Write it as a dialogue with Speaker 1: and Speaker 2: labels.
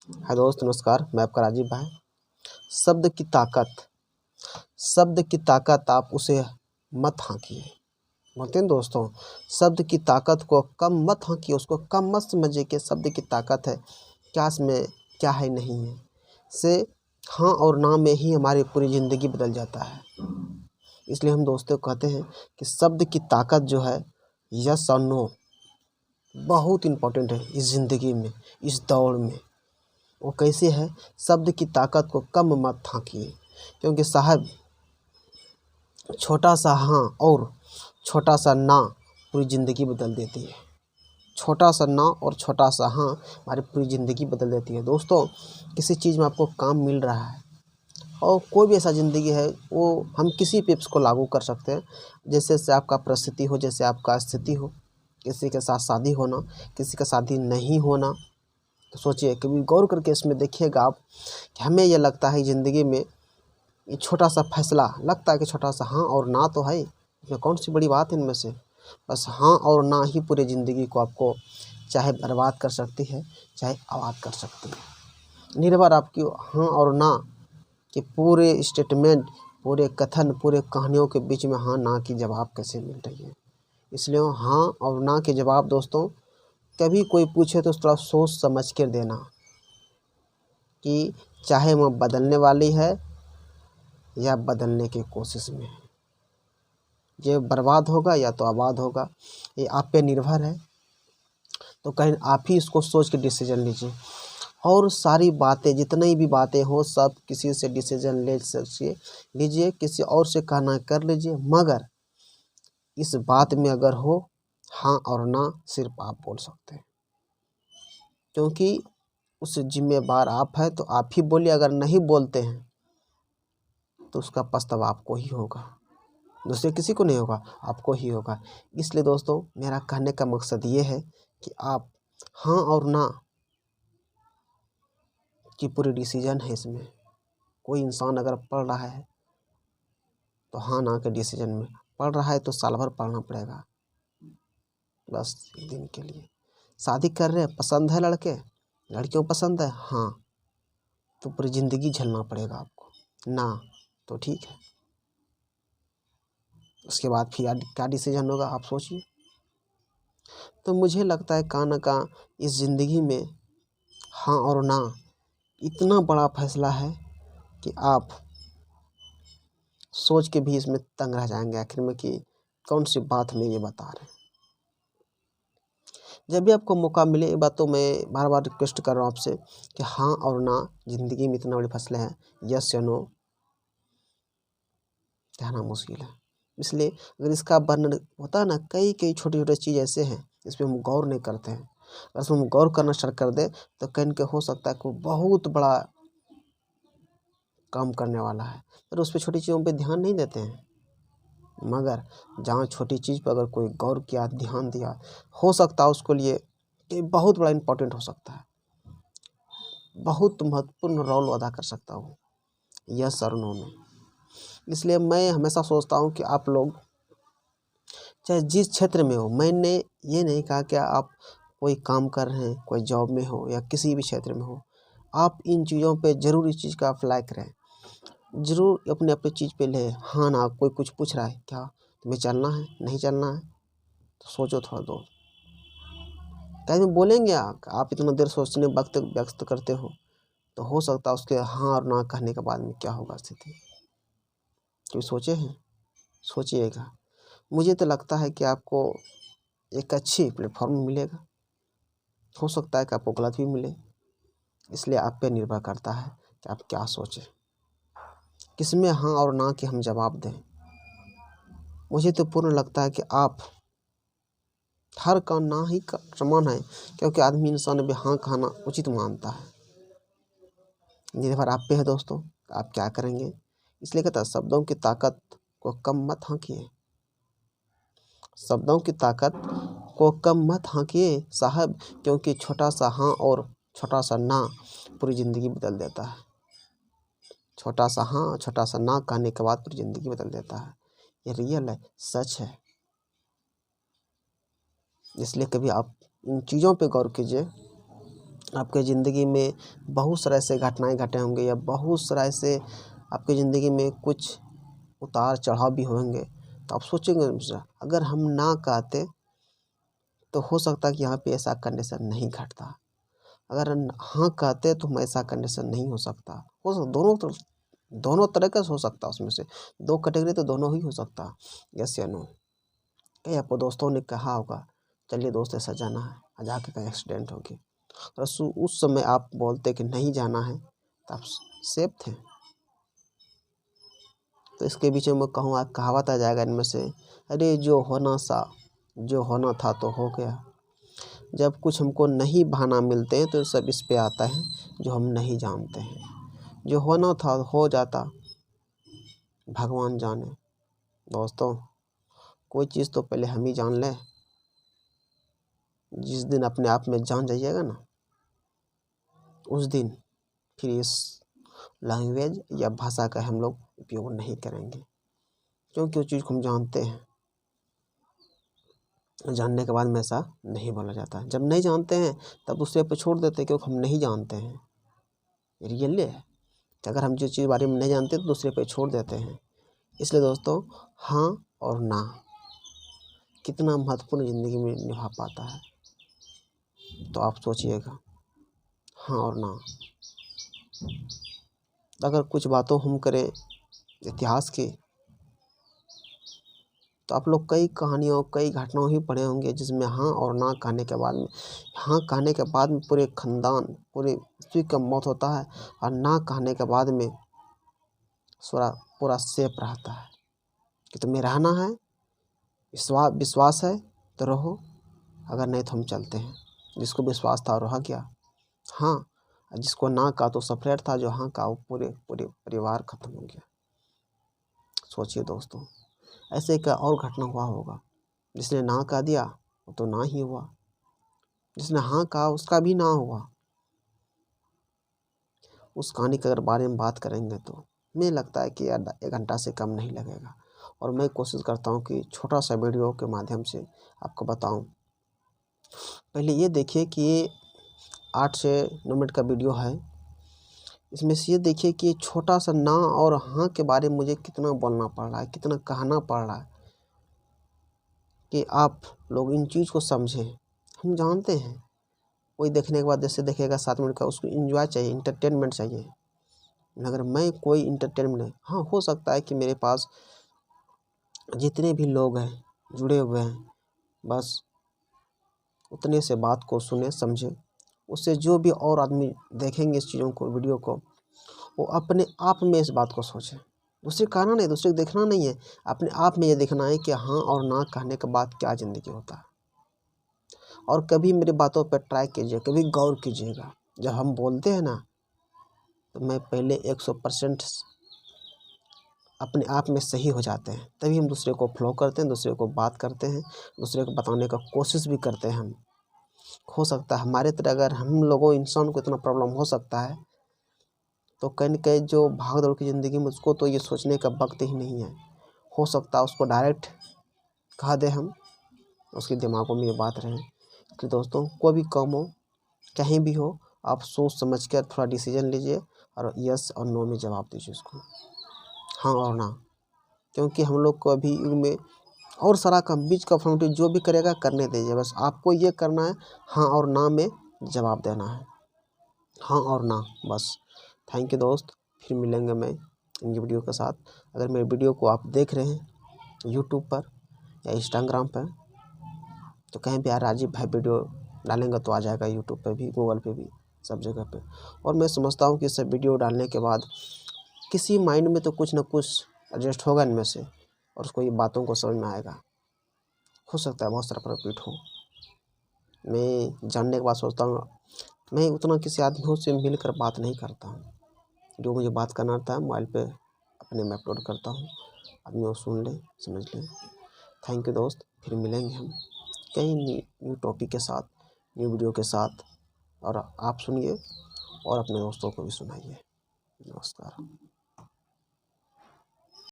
Speaker 1: हाय दोस्त, नमस्कार। मैं आपका राजीव भाई। शब्द की ताकत, शब्द की ताकत आप उसे मत हाँकिए। बोलते हैं दोस्तों, शब्द की ताकत को कम मत हाँकिए, उसको कम मत समझिए कि शब्द की ताकत है, क्या इसमें क्या है नहीं है। से हाँ और ना में ही हमारी पूरी ज़िंदगी बदल जाता है। इसलिए हम दोस्तों कहते हैं कि शब्द की ताकत जो है, यस और नो, बहुत इम्पोर्टेंट है इस ज़िंदगी में, इस दौड़ में। वो कैसे है? शब्द की ताकत को कम मत हाँकिए, क्योंकि साहब छोटा सा हाँ और छोटा सा ना पूरी ज़िंदगी बदल देती है। छोटा सा ना और छोटा सा हाँ हमारी पूरी ज़िंदगी बदल देती है। दोस्तों, किसी चीज़ में आपको काम मिल रहा है और कोई भी ऐसा ज़िंदगी है, वो हम किसी पे उसको लागू कर सकते हैं। जैसे से आपका परिस्थिति हो, जैसे आपका स्थिति हो, किसी के साथ शादी होना, किसी का शादी नहीं होना। तो सोचिए, कभी गौर करके इसमें देखिएगा आप कि हमें ये लगता है ज़िंदगी में ये छोटा सा फैसला लगता है कि छोटा सा हाँ और ना तो है, इसमें कौन सी बड़ी बात है इनमें से। बस हाँ और ना ही पूरी ज़िंदगी को आपको चाहे बर्बाद कर सकती है, चाहे आबाद कर सकती है। निर्भर आपकी हाँ और ना कि पूरे स्टेटमेंट, पूरे कथन, पूरे कहानियों के बीच में हाँ ना की जवाब कैसे मिल रही है। इसलिए हाँ और ना के जवाब दोस्तों, कभी कोई पूछे तो थोड़ा सोच समझ कर देना कि चाहे वो बदलने वाली है या बदलने की कोशिश में है। ये बर्बाद होगा या तो आबाद होगा, ये आप पे निर्भर है। तो कहीं आप ही इसको सोच के डिसीजन लीजिए। और सारी बातें, जितनी भी बातें हो, सब किसी से डिसीजन ले सकिए, लीजिए, किसी और से कहना कर लीजिए, मगर इस बात में अगर हो हाँ और ना सिर्फ आप बोल सकते हैं, क्योंकि उस जिम्मेवार आप हैं। तो आप ही बोलिए, अगर नहीं बोलते हैं तो उसका पछतावा आपको ही होगा, दूसरे किसी को नहीं होगा, आपको ही होगा। इसलिए दोस्तों, मेरा कहने का मकसद ये है कि आप हाँ और ना की पूरी डिसीजन है इसमें। कोई इंसान अगर पढ़ रहा है तो हाँ ना के डिसीजन में, पढ़ रहा है तो साल भर पढ़ना पड़ेगा बस एक दिन के लिए। शादी कर रहे हैं, पसंद है लड़के, लड़कियों पसंद है, हाँ तो पूरी ज़िंदगी झेलना पड़ेगा आपको। ना तो ठीक है, उसके बाद फिर क्या डिसीजन होगा आप सोचिए। तो मुझे लगता है कहाँ ना कहाँ इस ज़िंदगी में हाँ और ना इतना बड़ा फैसला है कि आप सोच के भी इसमें तंग रह जाएंगे आखिर में कि कौन सी बात हमें ये बता रहे हैं। जब भी आपको मौका मिले, ये बात तो मैं बार बार रिक्वेस्ट कर रहा हूँ आपसे कि हाँ और ना ज़िंदगी में इतना बड़े फैसले हैं, यस या नो कहना मुश्किल है। इसलिए अगर इसका वर्णन होता है ना, कई कई छोटे छोटे चीज़ ऐसे हैं इस पर हम गौर नहीं करते हैं। अगर इसमें हम गौर करना स्टार्ट कर दें तो कहीं के हो सकता है कि बहुत बड़ा काम करने वाला है, पर उस पर छोटी चीज़ों पे ध्यान नहीं देते हैं। मगर जहाँ छोटी चीज़ पर अगर कोई गौर किया, ध्यान दिया, हो सकता है उसके लिए ये बहुत बड़ा इम्पोर्टेंट हो सकता है, बहुत महत्वपूर्ण रोल अदा कर सकता हूँ यस और नो में। इसलिए मैं हमेशा सोचता हूँ कि आप लोग चाहे जिस क्षेत्र में हो, मैंने ये नहीं कहा कि आप कोई काम कर रहे हैं, कोई जॉब में हो या किसी भी क्षेत्र में हो, आप इन चीज़ों पे ज़रूर इस चीज़ का अप्लाई करें। ज़रूर अपने अपने चीज़ पे ले हाँ ना। कोई कुछ पूछ रहा है, क्या तुम्हें चलना है, नहीं चलना है, तो सोचो थोड़ा दो। कहीं में बोलेंगे आप इतना देर सोचने वक्त व्यक्त करते हो, तो हो सकता है उसके हाँ और ना कहने के बाद में क्या होगा स्थिति। क्यों सोचे हैं? सोचिएगा। मुझे तो लगता है कि आपको एक अच्छी प्लेटफॉर्म मिलेगा, हो सकता है कि आपको गलत भी मिले। इसलिए आप पे निर्भर करता है कि आप क्या सोचें, किसमें हाँ और ना कि हम जवाब दें। मुझे तो पूर्ण लगता है कि आप हर का ना ही का समान है, क्योंकि आदमी इंसान भी हाँ कहना उचित मानता है। निर्भर आप पे है दोस्तों, आप क्या करेंगे। इसलिए कहता है शब्दों की ताकत को कम मत हाँकिए, शब्दों की ताकत को कम मत हाँकिए साहब, क्योंकि छोटा सा हाँ और छोटा सा ना पूरी ज़िंदगी बदल देता है। छोटा सा हाँ, छोटा सा ना कहने के बाद पूरी ज़िंदगी बदल देता है। ये रियल है, सच है। इसलिए कभी आप इन चीज़ों पे गौर कीजिए आपके ज़िंदगी में बहुत सारे ऐसे घटनाएं घटे होंगे या बहुत सारा ऐसे आपकी ज़िंदगी में कुछ उतार चढ़ाव भी होंगे, तो आप सोचेंगे अगर हम ना कहते तो हो सकता है कि यहाँ पे ऐसा कंडीशन नहीं घटता, अगर हाँ कहते तो हम ऐसा कंडीशन नहीं हो सकता। हो सकता दोनों तरह का हो सकता, उसमें से 2 कैटेगरी तो दोनों ही हो सकता, यस या नो। कई आपको दोस्तों ने कहा होगा चलिए दोस्त ऐसा जाना है, जाके कहीं एक्सीडेंट हो गया, और उस समय आप बोलते कि नहीं जाना है तो आप सेफ थे। तो इसके बीच में मैं कहूँ कहावत आ जाएगा इनमें से, अरे जो होना था तो हो गया। जब कुछ हमको नहीं बहाना मिलते हैं तो सब इस पे आता है जो हम नहीं जानते हैं। जो होना था हो जाता, भगवान जाने। दोस्तों कोई चीज़ तो पहले हम ही जान लें। जिस दिन अपने आप में जान जाइएगा ना, उस दिन फिर इस लैंग्वेज या भाषा का हम लोग उपयोग नहीं करेंगे, क्योंकि उस चीज़ को हम जानते हैं। जानने के बाद में ऐसा नहीं बोला जाता। जब नहीं जानते हैं तब दूसरे पे छोड़ देते हैं, क्योंकि हम नहीं जानते हैं। रियली है कि अगर हम जो चीज़ बारे में नहीं जानते तो दूसरे पे छोड़ देते हैं। इसलिए दोस्तों हाँ और ना कितना महत्वपूर्ण ज़िंदगी में निभा पाता है, तो आप सोचिएगा। हाँ और ना, अगर कुछ बातों हम करें इतिहास की, तो आप लोग कई कहानियों कई घटनाओं ही पढ़े होंगे जिसमें हाँ और ना कहने के बाद में, हाँ कहने के बाद में पूरे ख़ानदान पूरे विश्व का मौत होता है, और ना कहने के बाद में पूरा सेफ रहता है कि तुम्हें रहना है, विश्वास है तो रहो, अगर नहीं तो हम चलते हैं। जिसको विश्वास था रहा गया, हाँ, जिसको ना कहा तो सेपरेट था, जो हाँ कहा वो पूरे परिवार ख़त्म हो गया। सोचिए दोस्तों, ऐसे का और घटना हुआ होगा। जिसने ना कह दिया वो तो ना ही हुआ, जिसने हाँ कहा उसका भी ना हुआ। उस कहानी के अगर बारे में बात करेंगे तो मुझे लगता है कि यार 1 घंटा से कम नहीं लगेगा, और मैं कोशिश करता हूँ कि छोटा सा वीडियो के माध्यम से आपको बताऊँ। पहले ये देखिए कि ये 8 से 9 मिनट का वीडियो है। इसमें से ये देखिए कि छोटा सा ना और हाँ के बारे में मुझे कितना बोलना पड़ रहा है, कितना कहना पड़ रहा है कि आप लोग इन चीज़ को समझें। हम जानते हैं कोई देखने के बाद जैसे देखेगा 7 मिनट का, उसको एंजॉय चाहिए, इंटरटेनमेंट चाहिए। मगर मैं कोई इंटरटेनमेंट नहीं, हाँ हो सकता है कि मेरे पास जितने भी लोग हैं जुड़े हुए हैं, बस उतने से बात को सुने समझे। उससे जो भी और आदमी देखेंगे इस चीज़ों को, वीडियो को, वो अपने आप में इस बात को सोचें। दूसरे कहना नहीं, दूसरे को देखना नहीं है, अपने आप में ये देखना है कि हाँ और ना कहने के बाद क्या ज़िंदगी होता है। और कभी मेरी बातों पर ट्राई कीजिए, कभी गौर कीजिएगा। जब हम बोलते हैं ना, तो मैं पहले 100% अपने आप में सही हो जाते हैं, तभी हम दूसरे को फॉलो करते हैं, दूसरे को बात करते हैं, दूसरे को बताने का कोशिश भी करते हैं हम। हो सकता है हमारे तरह अगर हम लोगों इंसान को इतना प्रॉब्लम हो सकता है, तो कहीं न कहीं जो भाग दौड़ की ज़िंदगी में उसको तो ये सोचने का वक्त ही नहीं है। हो सकता है उसको डायरेक्ट कहा दें हम, उसके दिमागों में ये बात रहे कि दोस्तों कोई भी काम हो, कहीं भी हो, आप सोच समझ कर थोड़ा डिसीजन लीजिए और यस और नो में जवाब दीजिए उसको, हाँ और ना। क्योंकि हम लोग को अभी युग में और सारा काम बीच का फॉर्मेलिटी जो भी करेगा करने दीजिए, बस आपको ये करना है हाँ और ना में जवाब देना है, हाँ और ना बस। थैंक यू दोस्त, फिर मिलेंगे मैं नई वीडियो के साथ। अगर मेरे वीडियो को आप देख रहे हैं यूट्यूब पर या इंस्टाग्राम पर, तो कहीं भी यार राजीव भाई वीडियो डालेंगे तो आ जाएगा यूट्यूब पे भी, गूगल पे भी, सब जगह पे। और मैं समझता हूँ कि सब वीडियो डालने के बाद किसी माइंड में तो कुछ ना कुछ एडजस्ट होगा इनमें से, और उसको ये बातों को समझ में आएगा। हो सकता है बहुत सारा प्रॉफिट हो। मैं जानने के बाद सोचता हूँ, मैं उतना किसी आदमियों से मिलकर बात नहीं करता हूँ। जो मुझे बात करना रहता है मोबाइल पे अपने में अपलोड करता हूँ, आदमी वो सुन ले समझ ले। थैंक यू दोस्त, फिर मिलेंगे हम कई न्यू टॉपिक के साथ, न्यू वीडियो के साथ, और आप सुनिए और अपने दोस्तों को भी सुनाइए। नमस्कार।